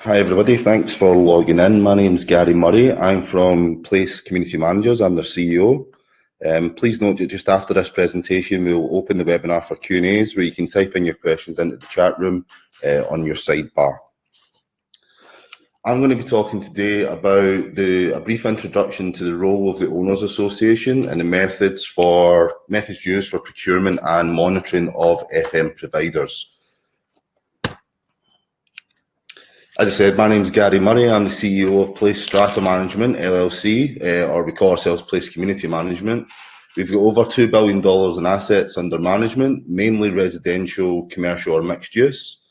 Hi everybody, thanks for logging in. My name's Gary Murray. I'm from Place Community Managers. I'm their CEO. Please note that just after this presentation we'll open the webinar for Q&As where you can type in your questions into the chat room on your sidebar. I'm going to be talking today about a brief introduction to the role of the Owners Association and the methods used for procurement and monitoring of FM providers. As I said, my name is Garry Murray. I'm the CEO of Place Strata Management LLC, or we call ourselves Place Community Management. We've got over $2 billion in assets under management, mainly residential, commercial or mixed use.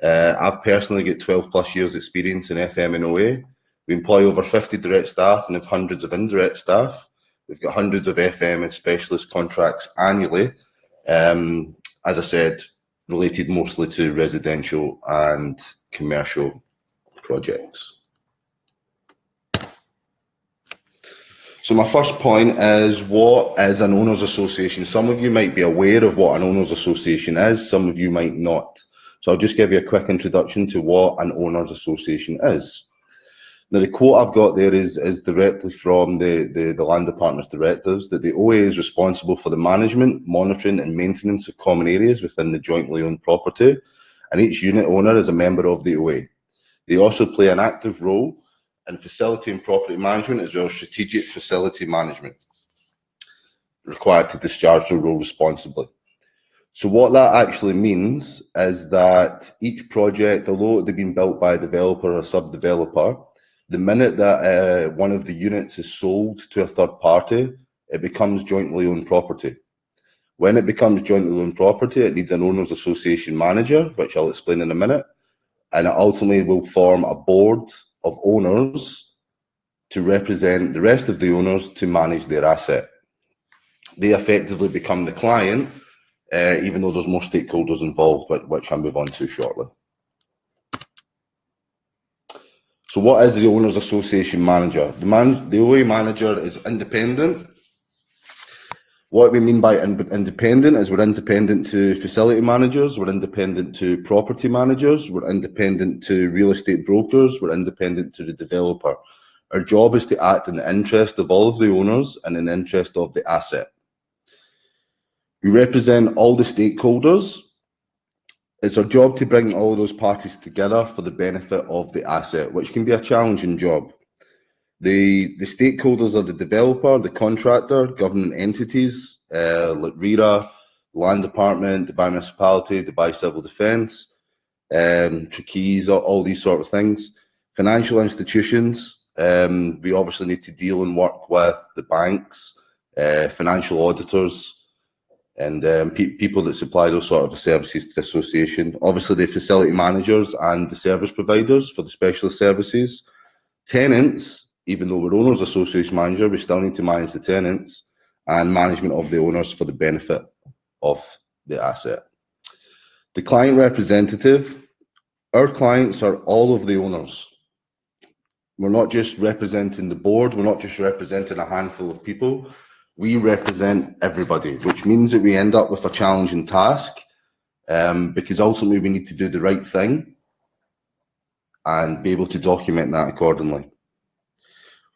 I've personally got 12 plus years experience in FM and OA. We employ over 50 direct staff and have hundreds of indirect staff. We've got hundreds of FM and specialist contracts annually. As I said, related mostly to residential and commercial projects. So my first point is, what is an owners association? Some of you might be aware of what an owners association is, some of you might not. So I'll just give you a quick introduction to what an owners association is. Now the quote I've got there is directly from the land department's directives, that the OA is responsible for the management, monitoring and maintenance of common areas within the jointly owned property, and each unit owner is a member of the OA. They also play an active role in facility and property management as well as strategic facility management, required to discharge their role responsibly. So what that actually means is that each project, although they've been built by a developer or sub-developer, the minute that one of the units is sold to a third party, it becomes jointly owned property. When it becomes jointly owned property, it needs an owners association manager, which I'll explain in a minute, and it ultimately will form a board of owners to represent the rest of the owners to manage their asset. They effectively become the client, even though there's more stakeholders involved, which I'll move on to shortly. So what is the Owners Association manager? The OA manager is independent. What we mean by independent is we're independent to facility managers, we're independent to property managers, we're independent to real estate brokers, we're independent to the developer. Our job is to act in the interest of all of the owners and in the interest of the asset. We represent all the stakeholders. It's our job to bring all those parties together for the benefit of the asset, which can be a challenging job. The stakeholders are the developer, the contractor, government entities like RERA, Land Department, Dubai Municipality, Dubai Civil Defence, Turkeys, all these sort of things. Financial institutions, we obviously need to deal and work with the banks, financial auditors, and people that supply those sort of services to the association. Obviously the facility managers and the service providers for the specialist services. Tenants, even though we're owners association manager, we still need to manage the tenants, and management of the owners for the benefit of the asset. The client representative, our clients are all of the owners. We're not just representing the board, we're not just representing a handful of people, we represent everybody, which means that we end up with a challenging task, because ultimately we need to do the right thing and be able to document that accordingly.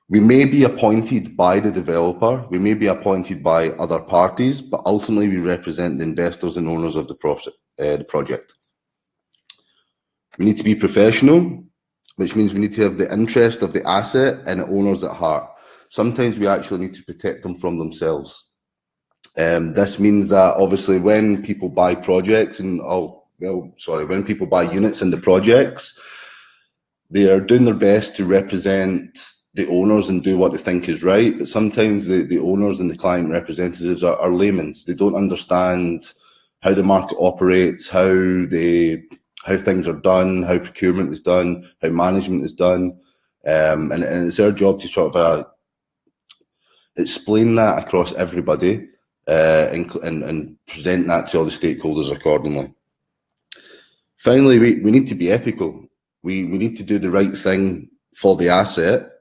We may be appointed by the developer, we may be appointed by other parties, but ultimately we represent the investors and owners of the project. We need to be professional, which means we need to have the interest of the asset and the owners at heart. Sometimes we actually need to protect them from themselves. This means that obviously when people buy projects when people buy units in the projects, they are doing their best to represent the owners and do what they think is right, but sometimes the owners and the client representatives are laymen. They don't understand how the market operates, how things are done, how procurement is done, how management is done, and it's our job to sort of explain that across everybody and present that to all the stakeholders accordingly. Finally, we need to be ethical. We need to do the right thing for the asset.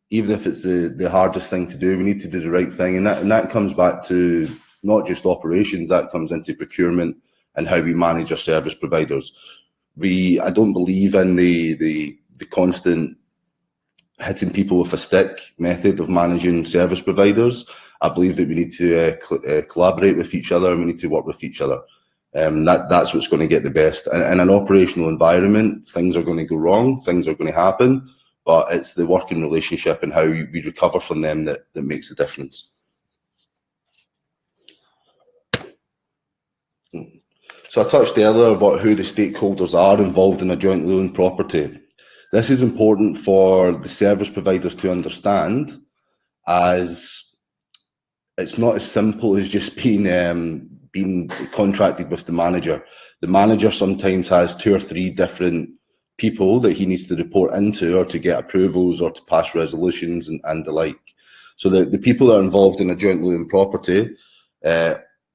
Even if it's the hardest thing to do, we need to do the right thing, and that comes back to not just operations, that comes into procurement and how we manage our service providers. I don't believe in the constant hitting people with a stick method of managing service providers. I believe that we need to collaborate with each other and we need to work with each other. That's what's going to get the best. In an operational environment, things are going to go wrong, things are going to happen, but it's the working relationship and how we recover from them that makes the difference. So I touched earlier about who the stakeholders are involved in a jointly owned property. This is important for the service providers to understand, as it's not as simple as just being contracted with the manager. The manager sometimes has 2 or 3 different people that he needs to report into or to get approvals or to pass resolutions and the like. So the people that are involved in a jointly owned property,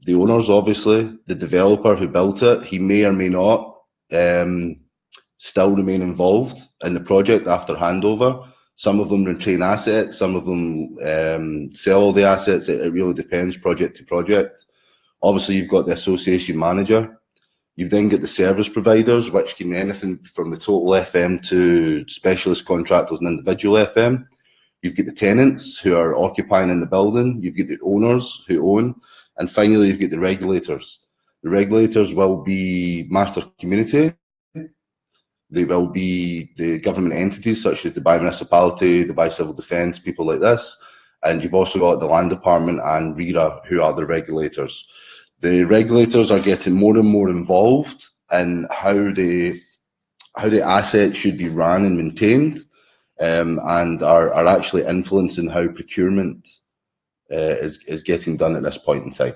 the owners obviously, the developer who built it, he may or may not still remain involved in the project after handover. Some of them retain assets, some of them sell all the assets. It really depends project to project. Obviously, you've got the association manager. You've then got the service providers, which can be anything from the total FM to specialist contractors and individual FM. You've got the tenants who are occupying in the building. You've got the owners who own. And finally, you've got the regulators. The regulators will be master community. They will be the government entities such as Dubai Municipality, Dubai Civil Defence, people like this. And you've also got the Land Department and RERA, who are the regulators. The regulators are getting more and more involved in how the assets should be run and maintained, and are actually influencing how procurement is getting done at this point in time.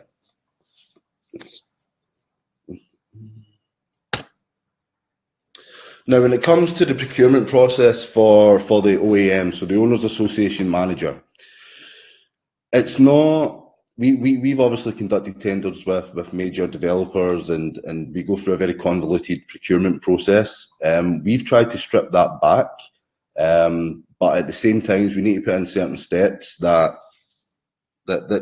Now, when it comes to the procurement process for the OAM, so the Owners Association Manager, it's not. We've obviously conducted tenders with major developers, and we go through a very convoluted procurement process. We've tried to strip that back, but at the same time, we need to put in certain steps that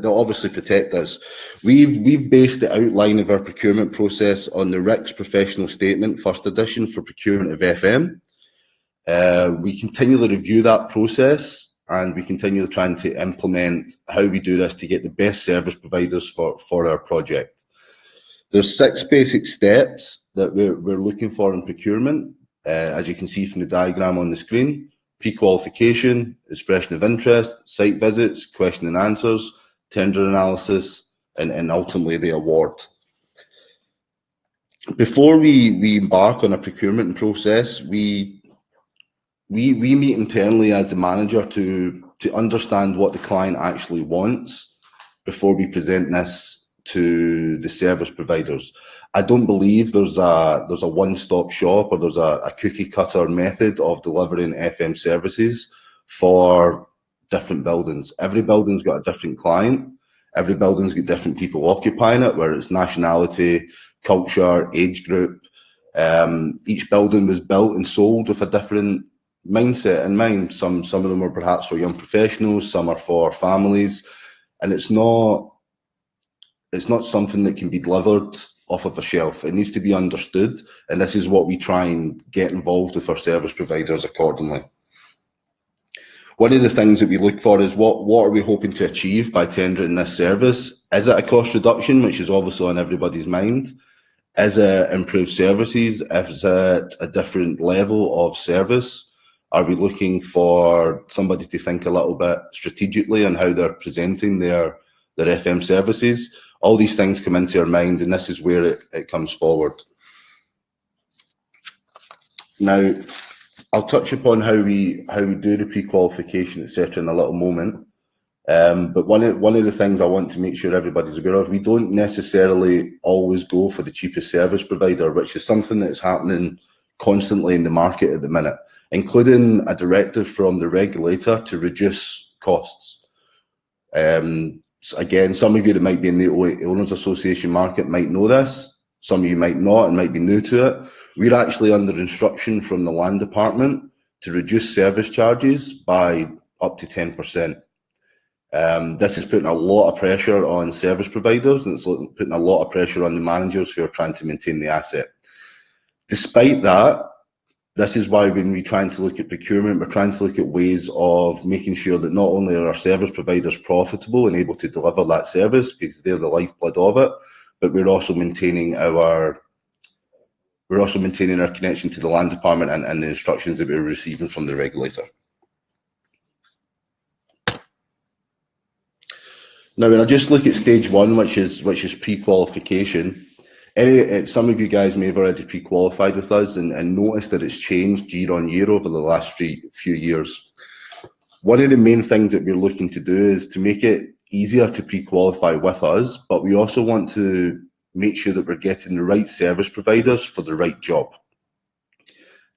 obviously protect us. We've based the outline of our procurement process on the RICS Professional Statement, first edition, for procurement of FM. We continually review that process, and we continue trying to implement how we do this to get the best service providers for our project. There's 6 basic steps that we're looking for in procurement, as you can see from the diagram on the screen: pre-qualification, expression of interest, site visits, question and answers, tender analysis, and ultimately the award. Before we embark on a procurement process, we meet internally as the manager to understand what the client actually wants before we present this to the service providers. I don't believe there's a one-stop shop, or there's a cookie cutter method of delivering FM services for different buildings. Every building's got a different client. Every building's got different people occupying it, whether it's nationality, culture, age group. Each building was built and sold with a different mindset in mind. Some of them are perhaps for young professionals, some are for families, and it's not something that can be delivered off of a shelf. It needs to be understood, and this is what we try and get involved with our service providers accordingly. One of the things that we look for is what are we hoping to achieve by tendering this service? Is it a cost reduction, which is obviously on everybody's mind? Is it improved services? Is it a different level of service? Are we looking for somebody to think a little bit strategically on how they're presenting their FM services? All these things come into our mind, and this is where it comes forward. Now, I'll touch upon how we do the pre-qualification, etc., in a little moment. But one of the things I want to make sure everybody's aware of, we don't necessarily always go for the cheapest service provider, which is something that's happening constantly in the market at the minute, including a directive from the regulator to reduce costs. Again, some of you that might be in the Owners Association market might know this. Some of you might not and might be new to it. We're actually under instruction from the Land Department to reduce service charges by up to 10%. This is putting a lot of pressure on service providers, and it's putting a lot of pressure on the managers who are trying to maintain the asset. Despite that, this is why when we're trying to look at procurement, we're trying to look at ways of making sure that not only are our service providers profitable and able to deliver that service because they're the lifeblood of it, but we're also maintaining our connection to the land department and the instructions that we're receiving from the regulator. Now, when I just look at stage one, which is pre-qualification, some of you guys may have already pre-qualified with us and noticed that it's changed year on year over the last few years. One of the main things that we're looking to do is to make it easier to pre-qualify with us, but we also want to make sure that we're getting the right service providers for the right job.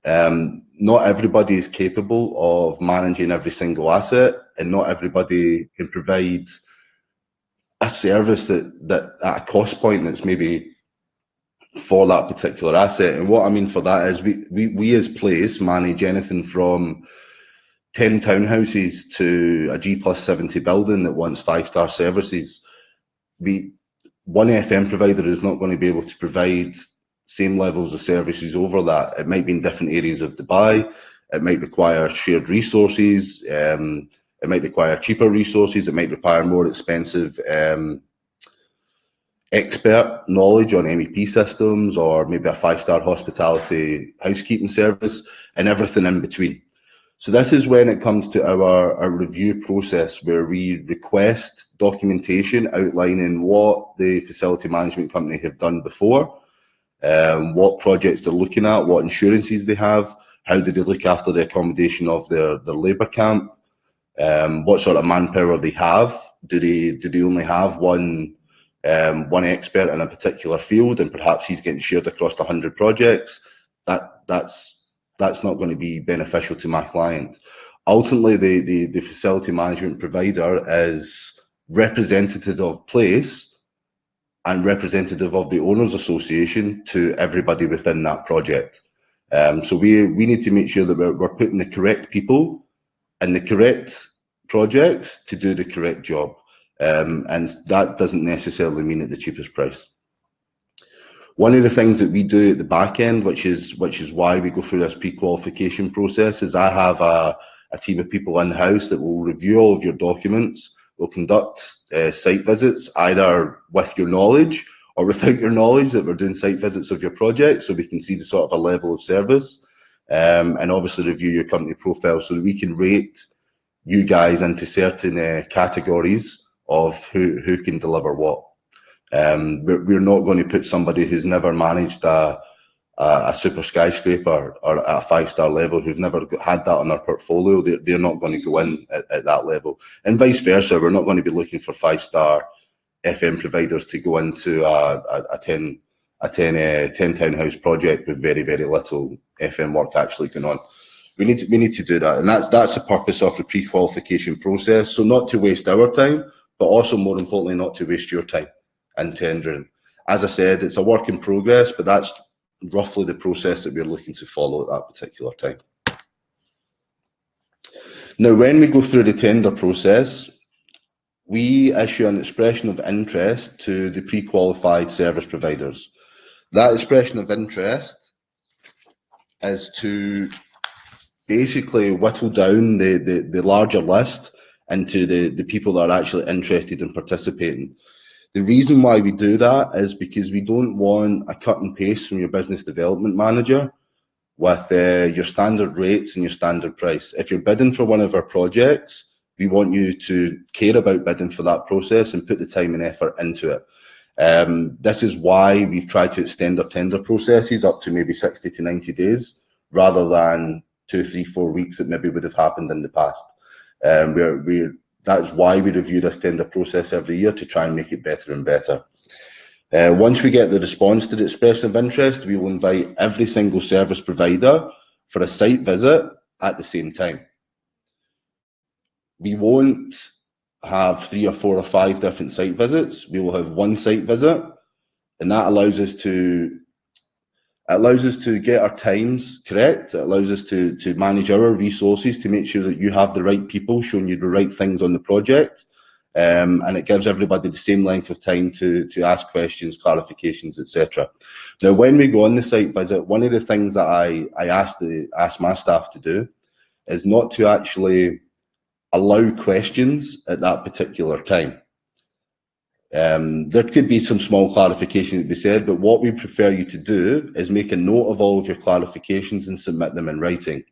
Not everybody is capable of managing every single asset, and not everybody can provide a service that at a cost point that's maybe for that particular asset. And what I mean for that is we as Place manage anything from 10 townhouses to a G+70 building that wants 5-star services. One FM provider is not going to be able to provide same levels of services over that. It might be in different areas of Dubai. It might require shared resources. It might require cheaper resources. It might require more expensive expert knowledge on MEP systems, or maybe a 5-star hospitality housekeeping service, and everything in between. So this is when it comes to our review process, where we request documentation outlining what the facility management company have done before, what projects they're looking at, what insurances they have, how do they look after the accommodation of their labour camp, what sort of manpower they have. Do they only have one expert in a particular field, and perhaps he's getting shared across 100 projects? That's not going to be beneficial to my client. Ultimately, the facility management provider is representative of Place and representative of the owners association to everybody within that project. So we need to make sure that we're putting the correct people in the correct projects to do the correct job. And that doesn't necessarily mean at the cheapest price. One of the things that we do at the back end, which is why we go through this pre-qualification process, is I have a team of people in-house that will review all of your documents, will conduct site visits, either with your knowledge or without your knowledge, that we're doing site visits of your project, so we can see the sort of a level of service, and obviously review your company profile so that we can rate you guys into certain categories of who can deliver what. We're not going to put somebody who's never managed a super skyscraper or at a 5-star level, who've never had that on their portfolio. They're not going to go in at that level, and vice versa. We're not going to be looking for 5-star FM providers to go into a 10 townhouse project with very little FM work actually going on. We need to do that, and that's the purpose of the pre-qualification process. So not to waste our time, but also more importantly, not to waste your time in tendering. As I said, it's a work in progress, but that's roughly the process that we're looking to follow at that particular time. Now, when we go through the tender process, we issue an expression of interest to the pre-qualified service providers. That expression of interest is to basically whittle down the larger list into the people that are actually interested in participating. The reason why we do that is because we don't want a cut and paste from your business development manager with your standard rates and your standard price. If you're bidding for one of our projects, we want you to care about bidding for that process and put the time and effort into it. This is why we've tried to extend our tender processes up to maybe 60 to 90 days, rather than 2, 3, 4 weeks that maybe would have happened in the past. That's why we review this tender process every year, to try and make it better and better. Once we get the response to the expression of interest, we will invite every single service provider for a site visit at the same time. We won't have 3 or 4 or 5 different site visits. We will have one site visit, and that allows us to get our times correct. It allows us to manage our resources to make sure that you have the right people showing you the right things on the project. and it gives everybody the same length of time to ask questions, clarifications, etc. Now, when we go on the site visit, one of the things that I ask my staff to do is not to actually allow questions at that particular time. There could be some small clarification to be said, but what we prefer you to do is make a note of all of your clarifications and submit them in writing.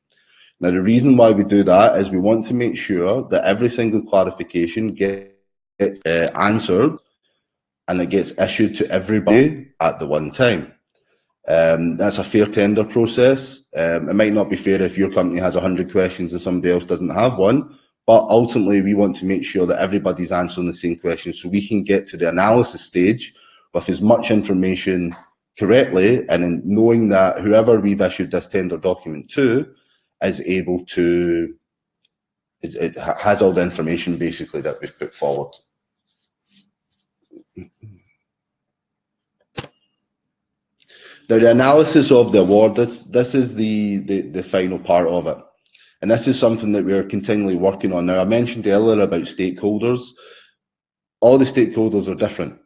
Now, the reason why we do that is we want to make sure that every single clarification gets answered and it gets issued to everybody at the one time. That's a fair tender process. It might not be fair if your company has 100 questions and somebody else doesn't have one, but ultimately we want to make sure that everybody's answering the same questions so we can get to the analysis stage with as much information correctly, and in knowing that whoever we've issued this tender document to is able to, it has all the information basically that we've put forward. Now, the analysis of the award, this is the final part of it. And this is something that we're continually working on. Now, I mentioned earlier about stakeholders. All the stakeholders are different.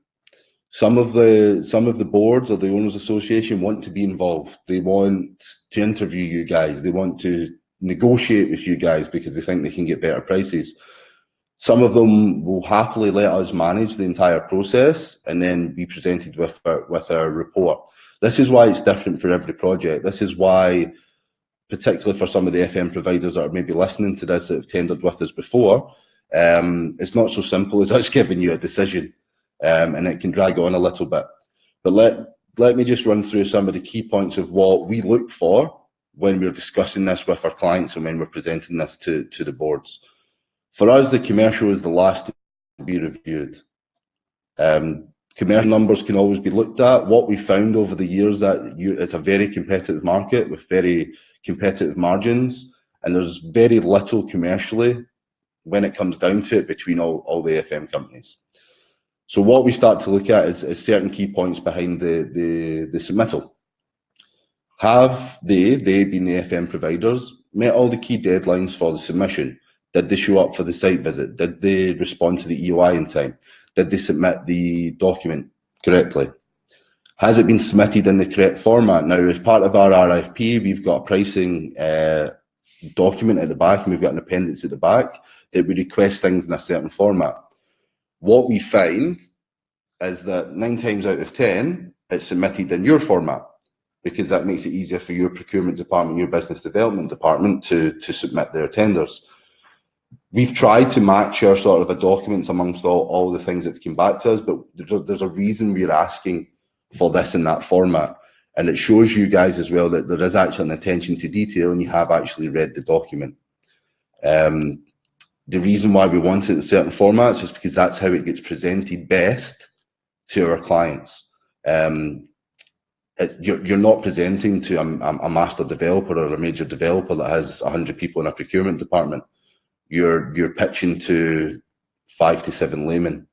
Some of the boards or the owners association want to be involved. They want to interview you guys. They want to negotiate with you guys because they think they can get better prices. Some of them will happily let us manage the entire process and then be presented with our report. This is why it's different for every project. This is why, particularly for some of the FM providers that are maybe listening to this that have tendered with us before, it's not so simple as us giving you a decision, and it can drag on a little bit. But let me just run through some of the key points of what we look for when we're discussing this with our clients and when we're presenting this to the boards. For us, the commercial is the last to be reviewed. Commercial numbers can always be looked at. What we found over the years that it's a very competitive market with very competitive margins, and there's very little commercially when it comes down to it between all the FM companies. So what we start to look at is certain key points behind the submittal. Have they being the FM providers, met all the key deadlines for the submission? Did they show up for the site visit? Did they respond to the EOI in time? Did they submit the document correctly? Has it been submitted in the correct format? Now, as part of our RFP, we've got a pricing document at the back, and we've got an appendix at the back that we request things in a certain format. What we find is that 9 times out of 10, it's submitted in your format, because that makes it easier for your procurement department, your business development department to submit their tenders. We've tried to match our sort of a documents amongst all the things that came back to us, but there's a reason we're asking for this in that format. And it shows you guys as well that there is actually an attention to detail and you have actually read the document. The reason why we want it in certain formats is because that's how it gets presented best to our clients. You're not presenting to a master developer or a major developer that has 100 people in a procurement department. You're pitching to 5 to 7 laymen.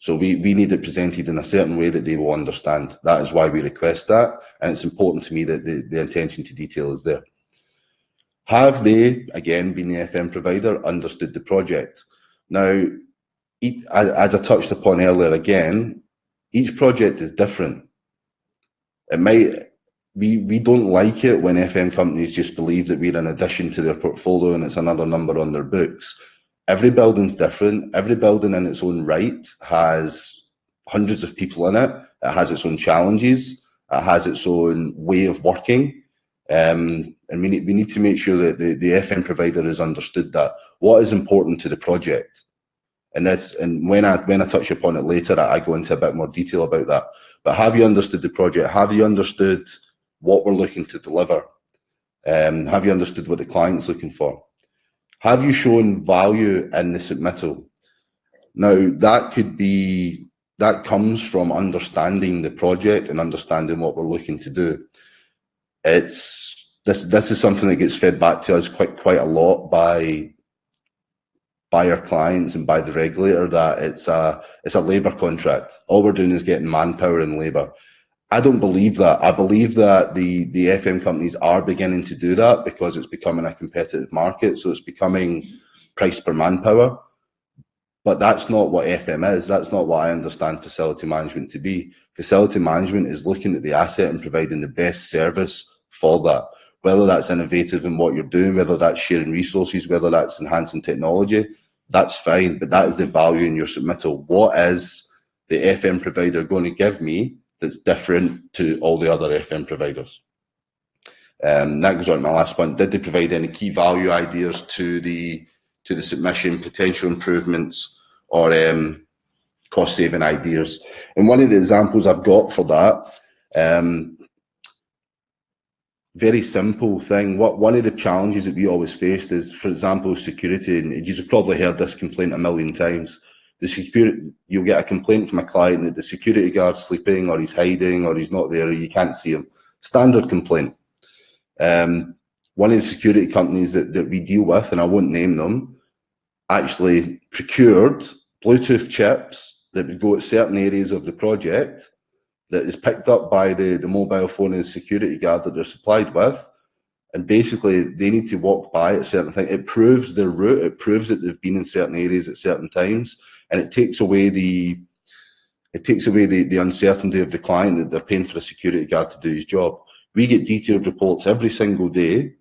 So we need it presented in a certain way that they will understand. That is why we request that, and it's important to me that the attention to detail is there. Have they, again, being the FM provider, understood the project? Now, as I touched upon earlier again, each project is different. We don't like it when FM companies just believe that we're an addition to their portfolio and it's another number on their books. Every building's different. Every building in its own right has hundreds of people in it. It has its own challenges. It has its own way of working. And we need to make sure that the FM provider has understood that. What is important to the project? And when I touch upon it later, I go into a bit more detail about that. But have you understood the project? Have you understood what we're looking to deliver? Have you understood what the client's looking for? Have you shown value in the submittal? Now, that comes from understanding the project and understanding what we're looking to do. This is something that gets fed back to us quite a lot by our clients and by the regulator, that it's a labour contract. All we're doing is getting manpower and labour. I don't believe that. I believe that the FM companies are beginning to do that because it's becoming a competitive market, so it's becoming price per manpower. But that's not what FM is. That's not what I understand facility management to be. Facility management is looking at the asset and providing the best service for that. Whether that's innovative in what you're doing, whether that's sharing resources, whether that's enhancing technology, that's fine. But that is the value in your submittal. What is the FM provider going to give me that's different to all the other FM providers? That goes on to my last point. Did they provide any key value ideas to the submission, potential improvements, or cost saving ideas? And one of the examples I've got for that, very simple thing. One of the challenges that we always faced is, for example, security. And you've probably heard this complaint a million times. You'll get a complaint from a client that the security guard's sleeping, or he's hiding, or he's not there, or you can't see him. Standard complaint. One of the security companies that we deal with, and I won't name them, actually procured Bluetooth chips that would go at certain areas of the project that is picked up by the mobile phone and security guard that they're supplied with. And basically, they need to walk by at certain things. It proves their route. It proves that they've been in certain areas at certain times, and it takes away the uncertainty of the client that they're paying for a security guard to do his job. We get detailed reports every single day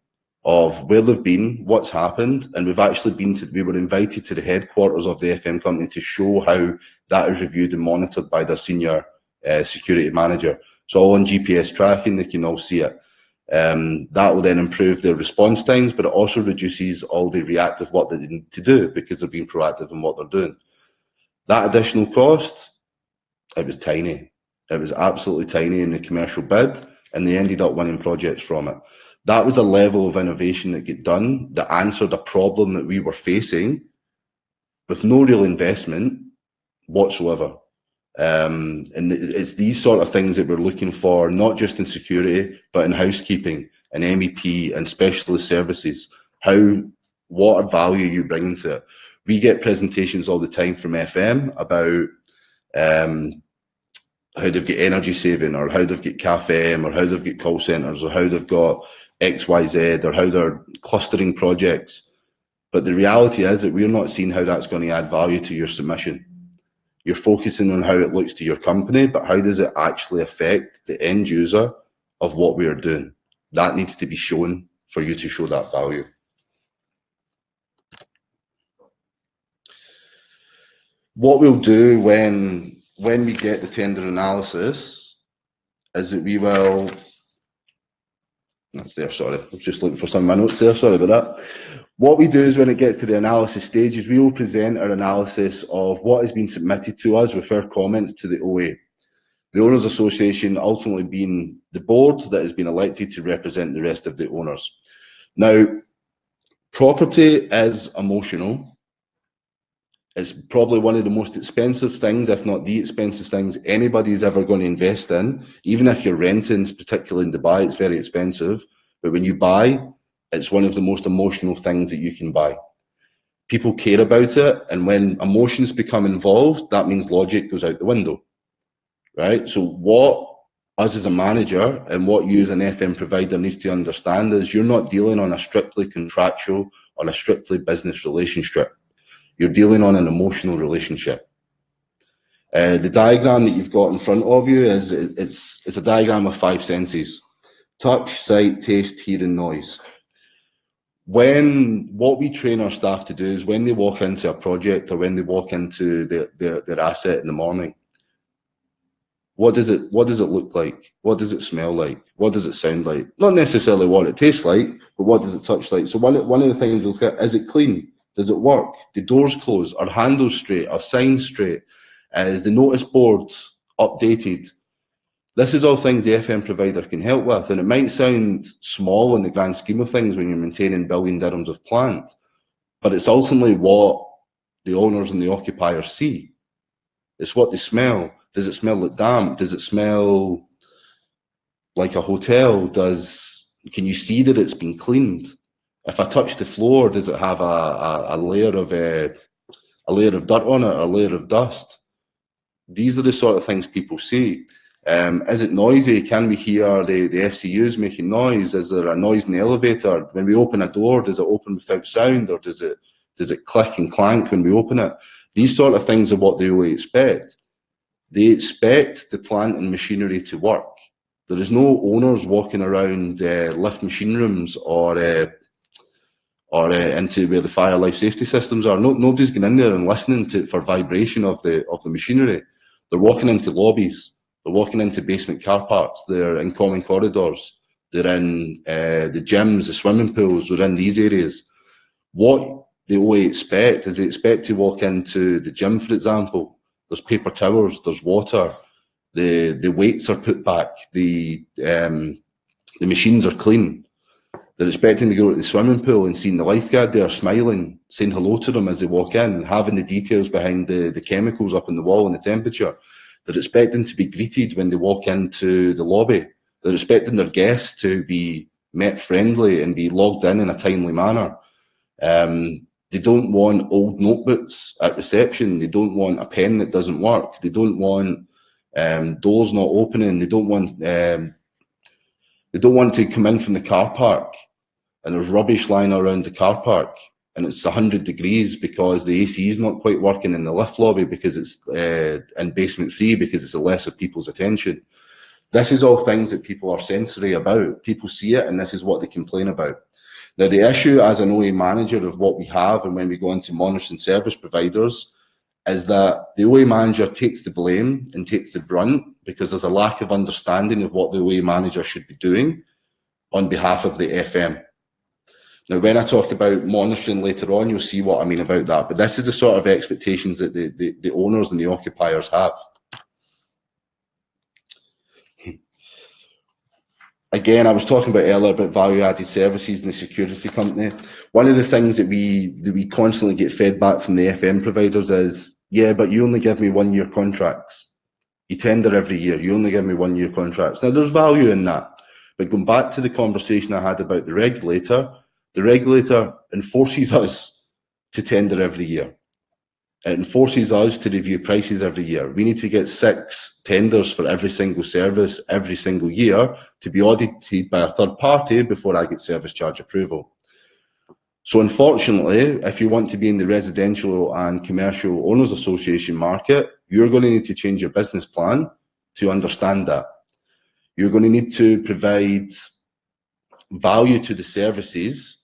of where they've been, what's happened, and we were invited to the headquarters of the FM company to show how that is reviewed and monitored by their senior security manager. So all on GPS tracking, they can all see it. That will then improve their response times, but it also reduces all the reactive work that they need to do because they're being proactive in what they're doing. That additional cost, it was tiny. It was absolutely tiny in the commercial bid, and they ended up winning projects from it. That was a level of innovation that got done that answered a problem that we were facing with no real investment whatsoever. And it's these sort of things that we're looking for, not just in security, but in housekeeping and MEP and specialist services. What value are you bringing to it? We get presentations all the time from FM about how they've got energy saving, or how they've got CAFM, or how they've got call centres, or how they've got XYZ, or how they're clustering projects. But the reality is that we're not seeing how that's going to add value to your submission. You're focusing on how it looks to your company, but how does it actually affect the end user of what we are doing? That needs to be shown for you to show that value. What we'll do when we get the tender analysis is that we will, that's there, sorry, I was just looking for some of my notes there, sorry about that. What we do is when it gets to the analysis stage is we will present our analysis of what has been submitted to us, refer comments to the OA. The Owners Association ultimately being the board that has been elected to represent the rest of the owners. Now, property is emotional. It's probably one of the most expensive things, if not the expensive things anybody's ever going to invest in. Even if you're renting, particularly in Dubai, it's very expensive. But when you buy, it's one of the most emotional things that you can buy. People care about it, and when emotions become involved, that means logic goes out the window, right? So what us as a manager and what you as an FM provider needs to understand is you're not dealing on a strictly contractual or a strictly business relationship. You're dealing on an emotional relationship. The diagram that you've got in front of you is it's a diagram of 5 senses: touch, sight, taste, hearing, noise. What we train our staff to do is when they walk into a project or when they walk into their asset in the morning, what does it look like? What does it smell like? What does it sound like? Not necessarily what it tastes like, but what does it touch like? So one of the things we'll look at, is it clean? Does it work? The doors closed? Are handles straight? Are signs straight? Is the notice boards updated? This is all things the FM provider can help with, and it might sound small in the grand scheme of things when you're maintaining billion dirhams of plant, but it's ultimately what the owners and the occupiers see. It's what they smell. Does it smell like damp? Does it smell like a hotel? Can you see that it's been cleaned? If I touch the floor, does it have a layer of dirt on it, or a layer of dust? These are the sort of things people see. Is it noisy? Can we hear the FCUs making noise? Is there a noise in the elevator? When we open a door, does it open without sound, or does it click and clank when we open it? These sort of things are what they really expect. They expect the plant and machinery to work. There is no owners walking around lift machine rooms or into where the fire life safety systems are. Nobody's going in there and listening for vibration of the machinery. They're walking into lobbies. They're walking into basement car parks. They're in common corridors. They're in the gyms, the swimming pools. They're in these areas. What they only expect is they expect to walk into the gym, for example. There's paper towels. There's water. The weights are put back. The machines are clean. They're expecting to go to the swimming pool and seeing the lifeguard there smiling, saying hello to them as they walk in, having the details behind the chemicals up on the wall and the temperature. They're expecting to be greeted when they walk into the lobby. They're expecting their guests to be met friendly and be logged in a timely manner. They don't want old notebooks at reception. They don't want a pen that doesn't work. They don't want doors not opening. They don't want to come in from the car park and there's rubbish lying around the car park and it's 100 degrees because the AC is not quite working in the lift lobby because it's in basement 3 because it's the less of people's attention. This is all things that people are sensory about. People see it and this is what they complain about. Now the issue as an OA manager of what we have and when we go into monitoring service providers is that the OA manager takes the blame and takes the brunt because there's a lack of understanding of what the OA manager should be doing on behalf of the FM. Now, when I talk about monitoring later on, you'll see what I mean about that. But this is the sort of expectations that the owners and the occupiers have. Again, I was talking about earlier about value-added services in the security company. One of the things that we constantly get fed back from the FM providers is, yeah, but you only give me 1-year contracts. You tender every year. You only give me 1-year contracts. Now, there's value in that. But going back to the conversation I had about the regulator enforces us to tender every year. It enforces us to review prices every year. We need to get 6 tenders for every single service every single year to be audited by a third party before I get service charge approval. So unfortunately, if you want to be in the residential and commercial owners association market, you're going to need to change your business plan to understand that. You're going to need to provide value to the services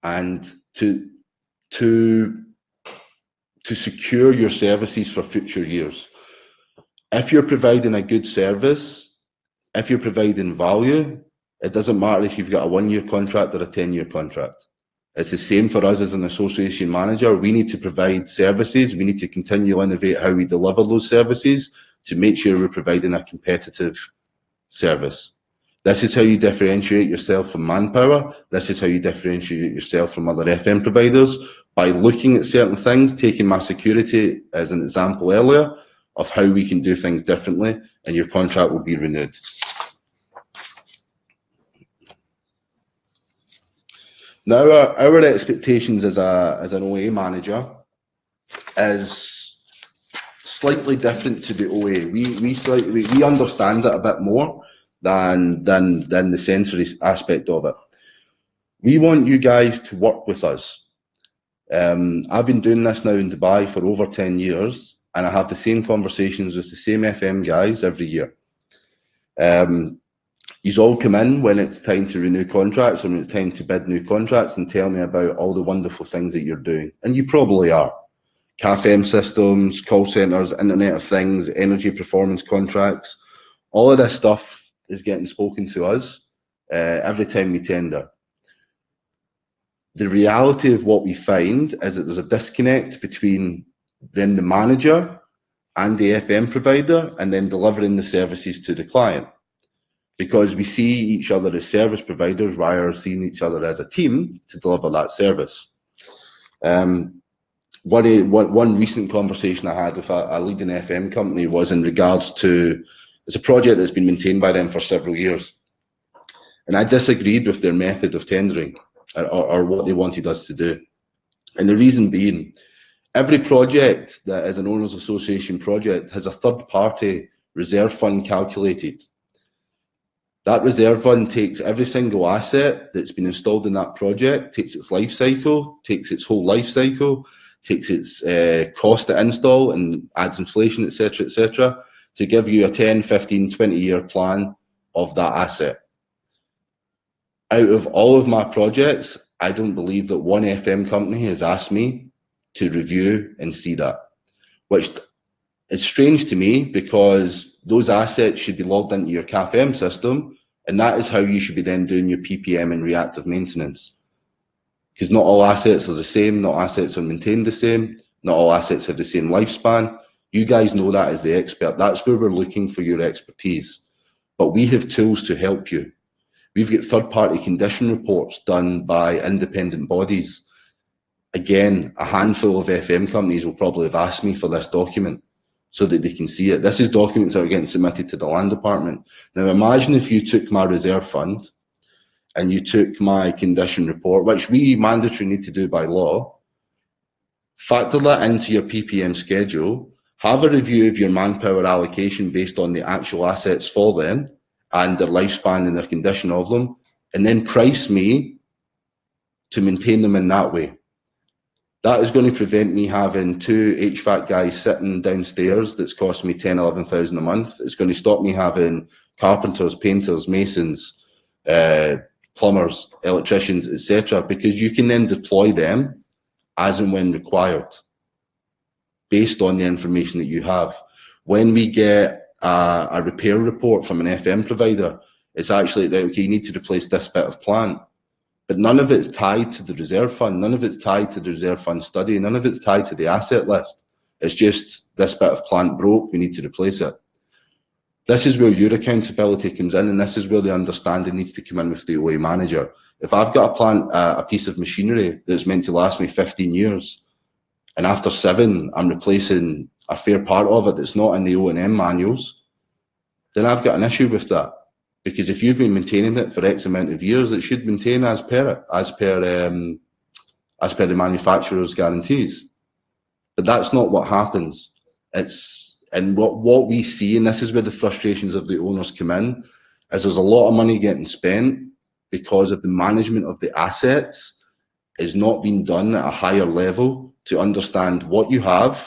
and to secure your services for future years. If you're providing a good service, if you're providing value, it doesn't matter if you've got a 1-year contract or a 10-year contract. It's the same for us as an association manager. We need to provide services. We need to continue to innovate how we deliver those services to make sure we're providing a competitive service. This is how you differentiate yourself from Manpower. This is how you differentiate yourself from other FM providers, by looking at certain things, taking my security as an example earlier of how we can do things differently, and your contract will be renewed. Now, our expectations as an OA manager is slightly different to the OA. We understand it a bit more than the sensory aspect of it. We want you guys to work with us. I've been doing this now in Dubai for over 10 years, and I have the same conversations with the same FM guys every year. You all come in when it's time to renew contracts, or when it's time to bid new contracts, and tell me about all the wonderful things that you're doing. And you probably are. CAFM systems, call centres, Internet of Things, energy performance contracts, all of this stuff is getting spoken to us every time we tender. The reality of what we find is that there's a disconnect between then the manager and the FM provider and then delivering the services to the client. Because we see each other as service providers rather than seeing each other as a team to deliver that service. One recent conversation I had with a leading FM company was in regards to, it's a project that's been maintained by them for several years. And I disagreed with their method of tendering or what they wanted us to do. And the reason being, every project that is an owners association project has a third party reserve fund calculated. That reserve fund takes every single asset that's been installed in that project, takes its life cycle, takes its whole life cycle, takes its cost to install and adds inflation, etc., to give you a 10, 15, 20-year plan of that asset. Out of all of my projects, I don't believe that one FM company has asked me to review and see that, which is strange to me because those assets should be logged into your CAFM system, and that is how you should be then doing your PPM and reactive maintenance. Because not all assets are the same, not all assets are maintained the same, not all assets have the same lifespan. You guys know that as the expert. That's where we're looking for your expertise. But we have tools to help you. We've got third-party condition reports done by independent bodies. Again, a handful of FM companies will probably have asked me for this document so that they can see it. This is documents that are getting submitted to the land department. Now imagine if you took my reserve fund and you took my condition report, which we mandatory need to do by law, factor that into your PPM schedule, have a review of your manpower allocation based on the actual assets for them and their lifespan and their condition of them, and then price me to maintain them in that way. That is going to prevent me having two HVAC guys sitting downstairs that's costing me 10, 11,000 a month. It's going to stop me having carpenters, painters, masons, plumbers, electricians, etc., because you can then deploy them as and when required based on the information that you have. When we get a repair report from an FM provider, it's actually, okay, you need to replace this bit of plant. But none of it's tied to the reserve fund, none of it's tied to the reserve fund study, none of it's tied to the asset list. It's just this bit of plant broke, we need to replace it. This is where your accountability comes in, and this is where the understanding needs to come in with the OA manager. If I've got a piece of machinery that's meant to last me 15 years, and after 7, I'm replacing a fair part of it that's not in the O&M manuals, then I've got an issue with that. Because if you've been maintaining it for X amount of years, it should maintain as per the manufacturer's guarantees. But that's not what happens. And what we see, and this is where the frustrations of the owners come in, is there's a lot of money getting spent because of the management of the assets is not being done at a higher level to understand what you have,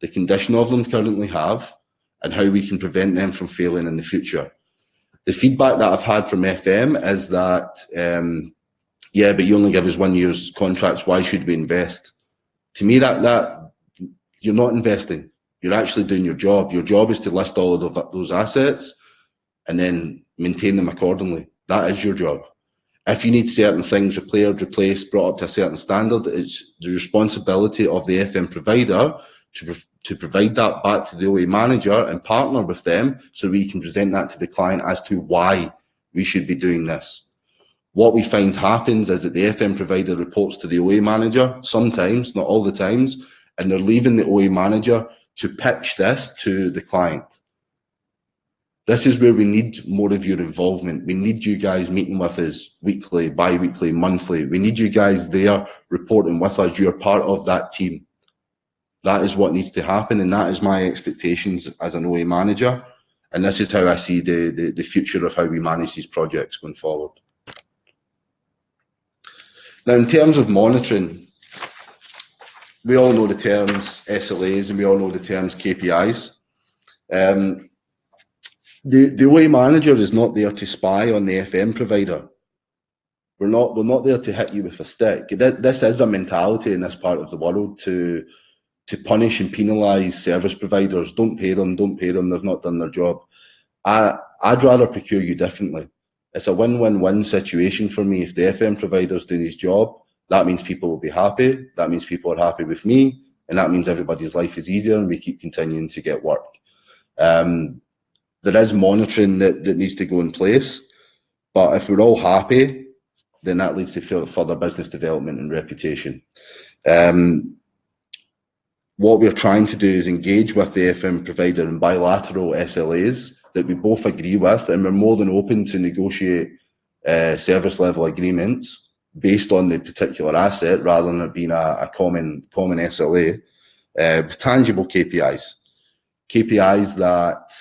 the condition of them currently have, and how we can prevent them from failing in the future. The feedback that I've had from FM is that, yeah, but you only give us 1 year's contracts, why should we invest? To me, that you're not investing. You're actually doing your job. Your job is to list all of those assets and then maintain them accordingly. That is your job. If you need certain things repaired, replaced, brought up to a certain standard, it's the responsibility of the FM provider to provide that back to the OA manager and partner with them so we can present that to the client as to why we should be doing this. What we find happens is that the FM provider reports to the OA manager, sometimes, not all the times, and they're leaving the OA manager to pitch this to the client. This is where we need more of your involvement. We need you guys meeting with us weekly, bi-weekly, monthly. We need you guys there reporting with us. You're part of that team. That is what needs to happen, and that is my expectations as an OA manager. And this is how I see the future of how we manage these projects going forward. Now, in terms of monitoring, we all know the terms SLAs and we all know the terms KPIs. The OA manager is not there to spy on the FM provider. We're not there to hit you with a stick. This is a mentality in this part of the world to punish and penalise service providers. Don't pay them, they've not done their job. I'd rather procure you differently. It's a win-win-win situation for me. If the FM provider's doing his job, that means people will be happy, that means people are happy with me, and that means everybody's life is easier and we keep continuing to get work. There is monitoring that needs to go in place, but if we're all happy, then that leads to further business development and reputation. What we're trying to do is engage with the FM provider in bilateral SLAs that we both agree with, and we're more than open to negotiate service level agreements based on the particular asset rather than it being a common SLA with tangible KPIs. KPIs that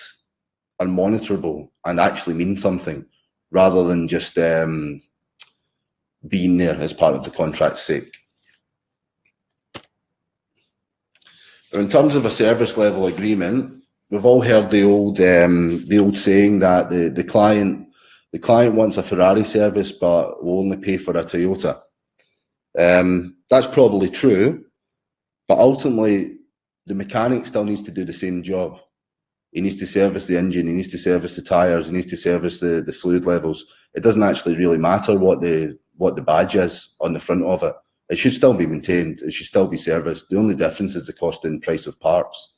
are monitorable and actually mean something rather than just being there as part of the contract's sake. In terms of a service level agreement, we've all heard the old saying that the client wants a Ferrari service but will only pay for a Toyota. That's probably true, but ultimately the mechanic still needs to do the same job. He needs to service the engine, he needs to service the tyres, he needs to service the fluid levels. It doesn't actually really matter what the badge is on the front of it. It should still be maintained, it should still be serviced. The only difference is the cost and price of parts.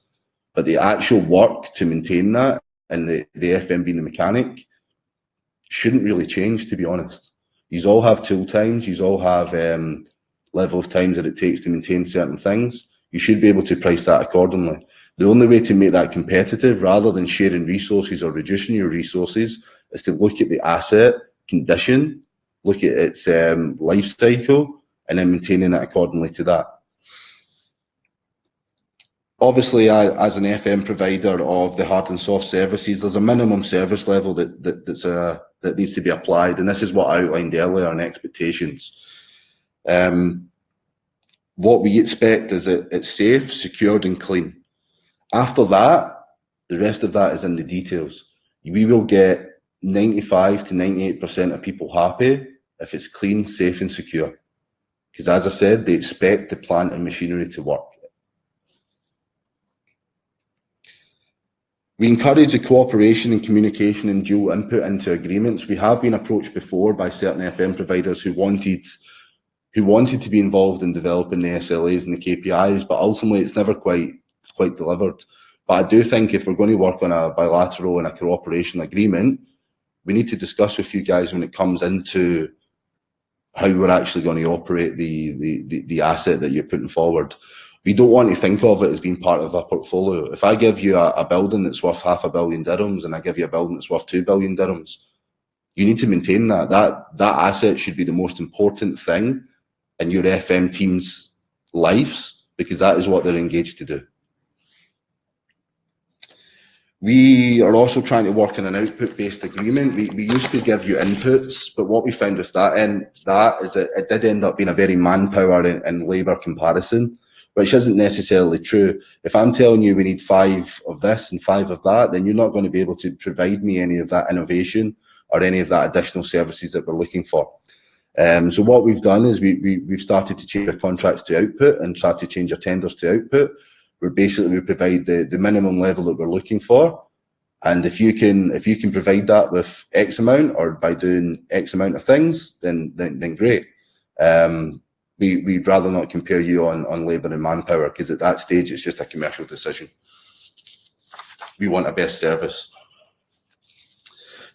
But the actual work to maintain that and the FM being the mechanic shouldn't really change, to be honest. You all have tool times, you all have level of times that it takes to maintain certain things. You should be able to price that accordingly. The only way to make that competitive, rather than sharing resources or reducing your resources, is to look at the asset condition, look at its life cycle, and then maintaining it accordingly to that. Obviously, as an FM provider of the hard and soft services, there's a minimum service level that needs to be applied, and this is what I outlined earlier on expectations. What we expect is that it's safe, secured, and clean. After that, the rest of that is in the details. We will get 95 to 98% of people happy if it's clean, safe, and secure. Because as I said, they expect the plant and machinery to work. We encourage the cooperation and communication and dual input into agreements. We have been approached before by certain FM providers who wanted to be involved in developing the SLAs and the KPIs, but ultimately it's never quite delivered. But I do think if we're going to work on a bilateral and a cooperation agreement, we need to discuss with you guys when it comes into how we're actually going to operate the asset that you're putting forward. We don't want to think of it as being part of a portfolio. If I give you a building that's worth $500 million dirhams and I give you a building that's worth 2 billion dirhams, you need to maintain that. That asset should be the most important thing in your FM team's lives, because that is what they're engaged to do. We are also trying to work on an output-based agreement. We used to give you inputs, but what we found with that is that it did end up being a very manpower and labour comparison, which isn't necessarily true. If I'm telling you we need 5 of this and 5 of that, then you're not going to be able to provide me any of that innovation or any of that additional services that we're looking for. So what we've done is we've started to change our contracts to output and started to change our tenders to output. We provide the minimum level that we're looking for, and if you can provide that with X amount or by doing X amount of things, then great. We'd rather not compare you on labour and manpower, because at that stage it's just a commercial decision. We want a best service.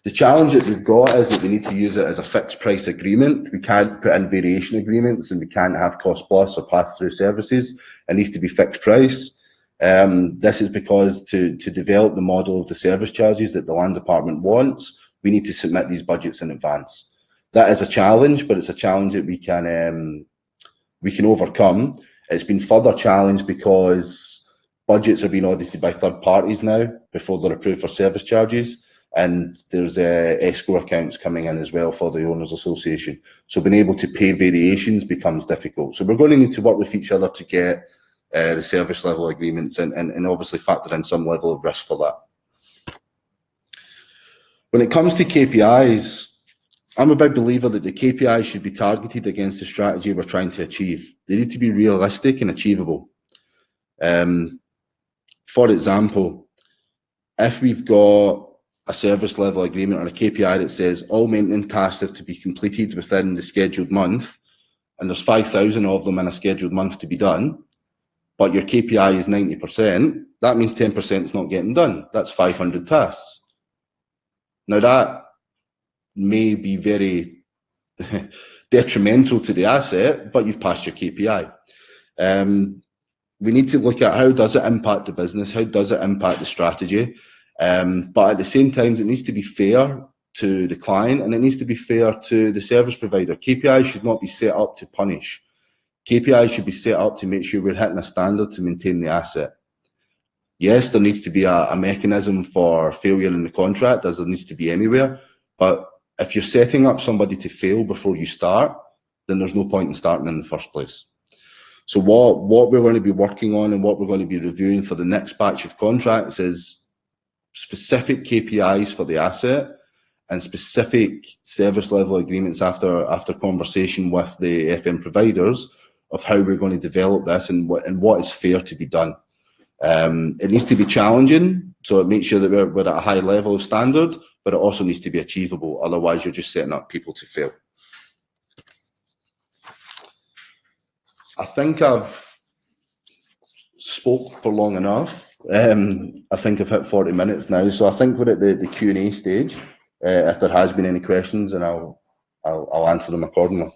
The challenge that we've got is that we need to use it as a fixed price agreement. We can't put in variation agreements, and we can't have cost plus or pass through services. It needs to be fixed price. This is because to develop the model of the service charges that the land department wants, we need to submit these budgets in advance. That is a challenge, but it's a challenge that we can overcome. It's been further challenged because budgets are being audited by third parties now before they're approved for service charges. And there's escrow accounts coming in as well for the Owners Association. So being able to pay variations becomes difficult. So we're going to need to work with each other to get the service level agreements and obviously factor in some level of risk for that. When it comes to KPIs, I'm a big believer that the KPIs should be targeted against the strategy we're trying to achieve. They need to be realistic and achievable. For example, if we've got a service level agreement or a KPI that says all maintenance tasks have to be completed within the scheduled month, and there's 5,000 of them in a scheduled month to be done, but your KPI is 90%, that means 10% is not getting done. That's 500 tasks. Now that may be very detrimental to the asset, but you've passed your KPI. We need to look at how does it impact the business, how does it impact the strategy, but at the same time, it needs to be fair to the client and it needs to be fair to the service provider. KPIs should not be set up to punish. KPIs should be set up to make sure we're hitting a standard to maintain the asset. Yes, there needs to be a mechanism for failure in the contract, as there needs to be anywhere, but if you're setting up somebody to fail before you start, then there's no point in starting in the first place. So what we're going to be working on and what we're going to be reviewing for the next batch of contracts is specific KPIs for the asset and specific service level agreements after conversation with the FM providers of how we're going to develop this and what is fair to be done. It needs to be challenging, so it makes sure that we're at a high level of standard, but it also needs to be achievable. Otherwise, you're just setting up people to fail. I think I've spoke for long enough. I think I've hit 40 minutes now, so I think we're at the Q&A stage. If there has been any questions, and I'll answer them accordingly.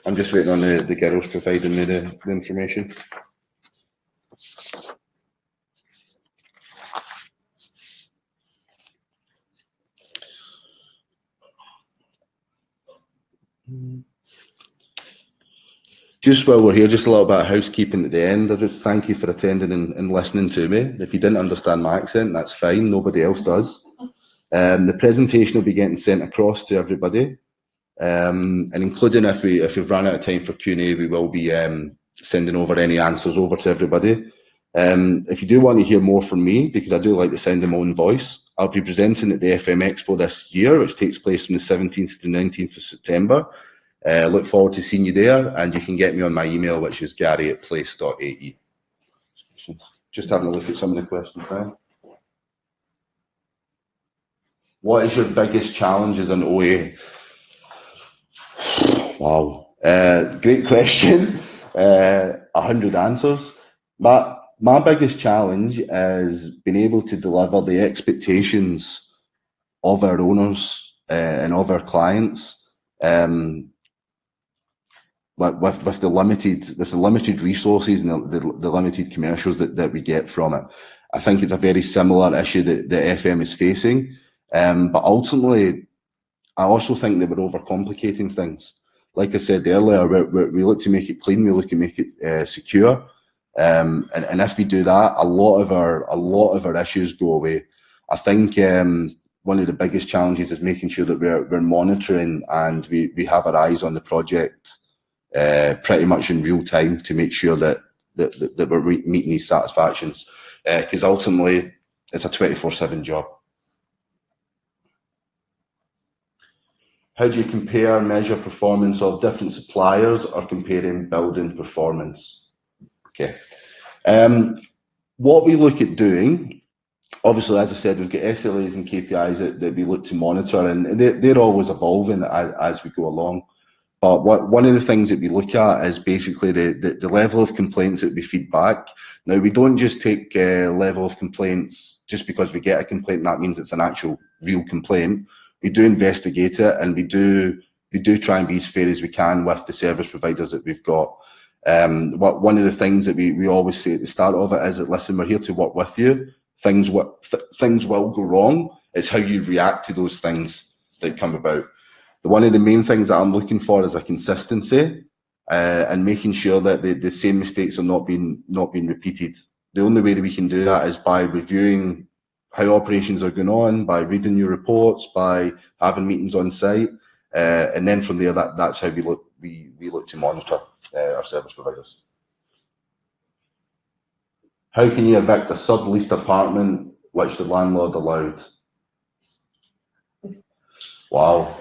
I'm just waiting on the girls providing me the information. Just while we're here, just a little bit of housekeeping at the end. I just thank you for attending and listening to me. If you didn't understand my accent, that's fine. Nobody else does. The presentation will be getting sent across to everybody, and including if we've run out of time for Q&A, we will be sending over any answers over to everybody. If you do want to hear more from me, because I do like the sound of my own voice, I'll be presenting at the FM Expo this year, which takes place from the 17th to the 19th of September. Look forward to seeing you there, and you can get me on my email, which is garry@place.ae. Just having a look at some of the questions now. What is your biggest challenge as an OA? Wow, great question. 100 answers. My biggest challenge is being able to deliver the expectations of our owners and of our clients. With the limited resources and the limited commercials that we get from it. I think it's a very similar issue that FM is facing. But ultimately, I also think that we're overcomplicating things. Like I said earlier, we look to make it clean, we look to make it secure. And if we do that, a lot of our issues go away. I think one of the biggest challenges is making sure that we're monitoring and we have our eyes on the project pretty much in real time to make sure that we're meeting these satisfactions, because ultimately it's a 24/7 job. How do you compare, measure performance of different suppliers or comparing building performance? Okay. What we look at doing, obviously, as I said, we've got SLAs and KPIs that we look to monitor, and they're always evolving as we go along. But one of the things that we look at is basically the level of complaints that we feed back. Now, we don't just take level of complaints just because we get a complaint, that means it's an actual real complaint. We do investigate it, and we do try and be as fair as we can with the service providers that we've got. One of the things that we always say at the start of it is that, listen, we're here to work with you. Things will go wrong. It's how you react to those things that come about. One of the main things that I'm looking for is a consistency and making sure that the same mistakes are not being repeated. The only way that we can do that is by reviewing how operations are going on, by reading new reports, by having meetings on site, and then from there, that's how we look to monitor our service providers. How can you evict a subleased apartment which the landlord allowed? Wow.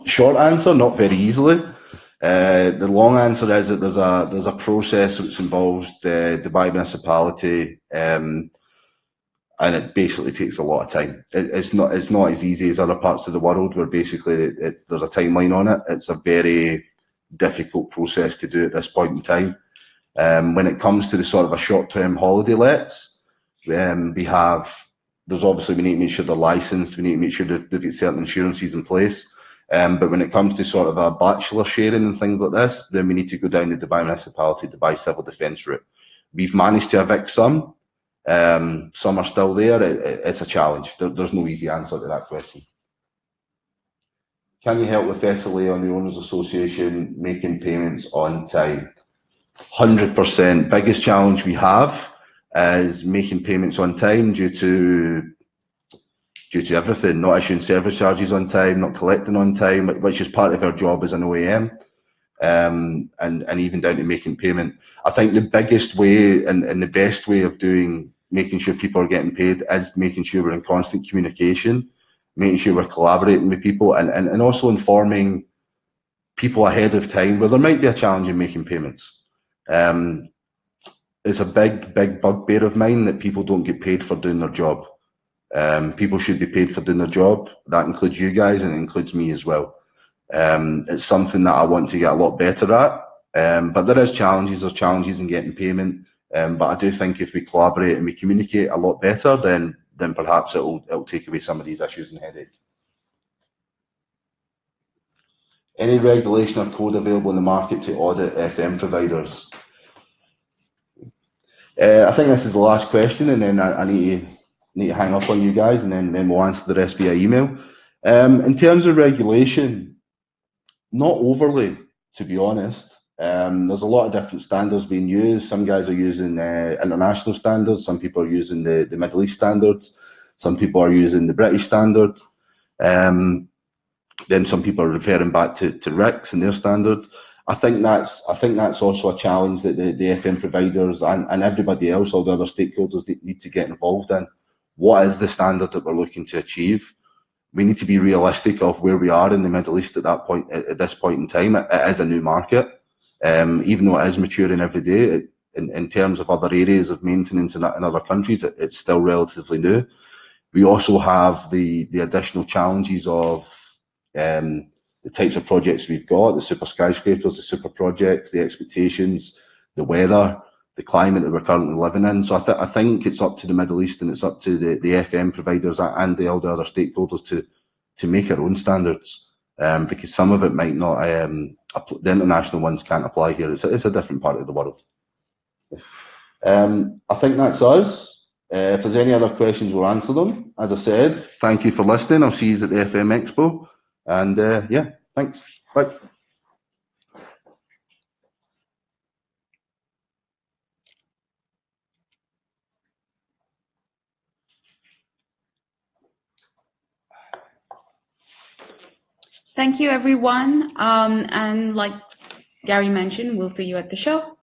Short answer, not very easily. The long answer is that there's a process which involves the Dubai municipality, and it basically takes a lot of time. It's not as easy as other parts of the world where basically there's a timeline on it. It's a very difficult process to do at this point in time. When it comes to the sort of a short-term holiday lets, there's obviously, we need to make sure they're licensed, we need to make sure that they've got certain insurances in place. But when it comes to sort of a bachelor sharing and things like this, then we need to go down the Dubai municipality, Dubai civil defence route. We've managed to evict some. Some are still there. It's a challenge. There's no easy answer to that question. Can you help with SLA on the Owners Association making payments on time? 100%. Biggest challenge we have is making payments on time due to everything, not issuing service charges on time, not collecting on time, which is part of our job as an OEM, and even down to making payment. I think the biggest way and the best way of making sure people are getting paid is making sure we're in constant communication, making sure we're collaborating with people, and also informing people ahead of time where there might be a challenge in making payments. It's a big bugbear of mine that people don't get paid for doing their job. People should be paid for doing their job. That includes you guys, and it includes me as well. It's something that I want to get a lot better at. But there is challenges. There's challenges in getting payment. But I do think if we collaborate and we communicate a lot better, then perhaps it'll take away some of these issues and headaches. Any regulation or code available in the market to audit FM providers? I think this is the last question, and then I need to hang up on you guys, and then we'll answer the rest via email. In terms of regulation, not overly, to be honest. There's a lot of different standards being used. Some guys are using international standards. Some people are using the Middle East standards. Some people are using the British standard. Then some people are referring back to RICS and their standard. I think that's also a challenge that the FM providers and everybody else, all the other stakeholders, need to get involved in. What is the standard that we're looking to achieve? We need to be realistic of where we are in the Middle East at this point in time. It is a new market, even though it is maturing every day. In terms of other areas of maintenance in other countries, it's still relatively new. We also have the additional challenges of the types of projects we've got, the super skyscrapers, the super projects, the expectations, the weather, the climate that we're currently living in. So I think it's up to the Middle East, and it's up to the FM providers and all the other stakeholders to make our own standards, because some of it might not, the international ones can't apply here. It's a different part of the world. I think that's us. If there's any other questions, we'll answer them. As I said, thank you for listening. I'll see you at the FM Expo. And yeah, thanks. Bye. Thank you, everyone. And like Garry mentioned, we'll see you at the show.